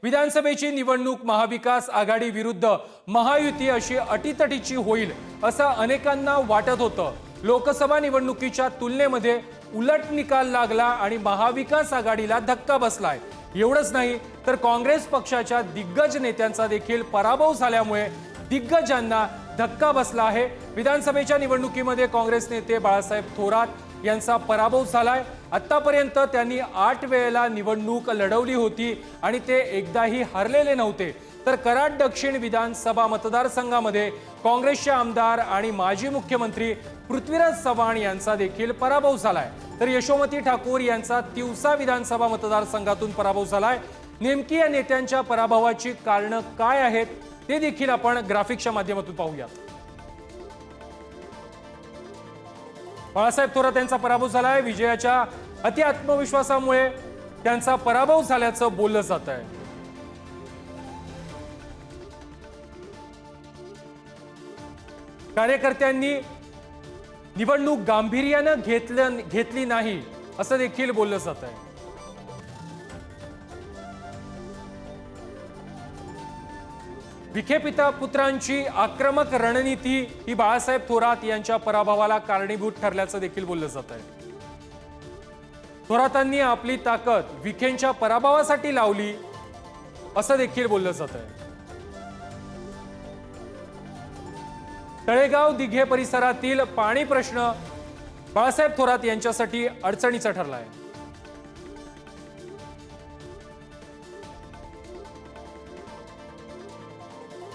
विधानसभेची निवडणूक महाविकास आघाडी विरुद्ध महायुती अशी अटीतटीची होईल असं अनेकांना वाटत होतं। लोकसभा निवडणुकीच्या तुलनेमध्ये उलट निकाल लागला आणि महाविकास आघाडीला धक्का बसलाय। एवढंच नाही तर काँग्रेस पक्षाच्या दिग्गज नेत्यांचा देखील पराभव झाल्यामुळे दिग्गजांना धक्का बसला आहे। विधानसभेच्या निवडणुकीमध्ये काँग्रेस नेते बाळासाहेब थोरात यांचा पराभव झालाय। आतापर्यंत त्यांनी 8 वेळेला निवडणूक लढवली होती आणि ते एकदाही हरलेले नव्हते। तर कराड दक्षिण विधानसभा मतदारसंघामध्ये काँग्रेसचे आमदार आणि माजी मुख्यमंत्री पृथ्वीराज चव्हाण यांचा देखील पराभव झालाय। तर यशोमती ठाकूर यांचा तिवसा विधानसभा मतदारसंघातून पराभव झालाय। नेमकी या नेत्यांच्या पराभवाची कारणं काय आहेत ते देखील आपण ग्राफिक्सच्या माध्यमातून पाहूया। बाळासाहेब थोरात यांचा पराभव झालाय। विजयाच्या अति आत्मविश्वासामुळे त्यांचा पराभव झाल्याचं बोललं जात आहे। कार्यकर्त्यांनी निवडणूक गांभीर्यानं घेतली नाही असं देखील बोललं जात आहे। विखे पिता पुत्रांची आक्रमक रणनीती ही बाळासाहेब थोरात यांच्या पराभवाला कारणीभूत ठरल्याचं देखील बोललं जात आहे। थोरातांनी आपली ताकद विखेंच्या पराभवासाठी लावली असं देखील बोललं जात आहे। तळेगाव दिघे परिसरातील पाणी प्रश्न बाळासाहेब थोरात यांच्यासाठी अडचणीचा ठरलाय।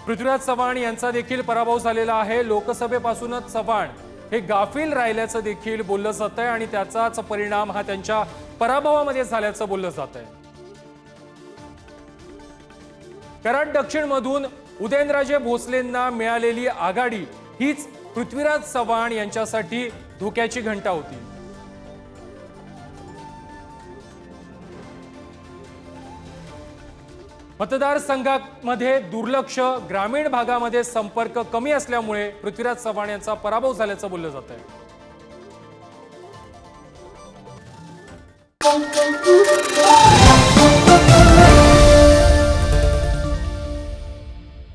पृथ्वीराज चव्हाण यांचा देखील पराभव झालेला आहे। लोकसभेपासूनच चव्हाण हे गाफील राहिल्याचं देखील बोललं जात आहे आणि त्याचाच परिणाम हा त्यांच्या पराभवामध्ये झाल्याचं बोललं जात आहे। कराड दक्षिण मधून उदयनराजे भोसलेंना मिळालेली आघाडी हीच पृथ्वीराज चव्हाण यांच्यासाठी धोक्याची घंटा होती। मतदारसंघामध्ये दुर्लक्ष, ग्रामीण भागामध्ये संपर्क कमी असल्यामुळे पृथ्वीराज चव्हाण यांचा पराभव झाल्याचं बोललं जात आहे।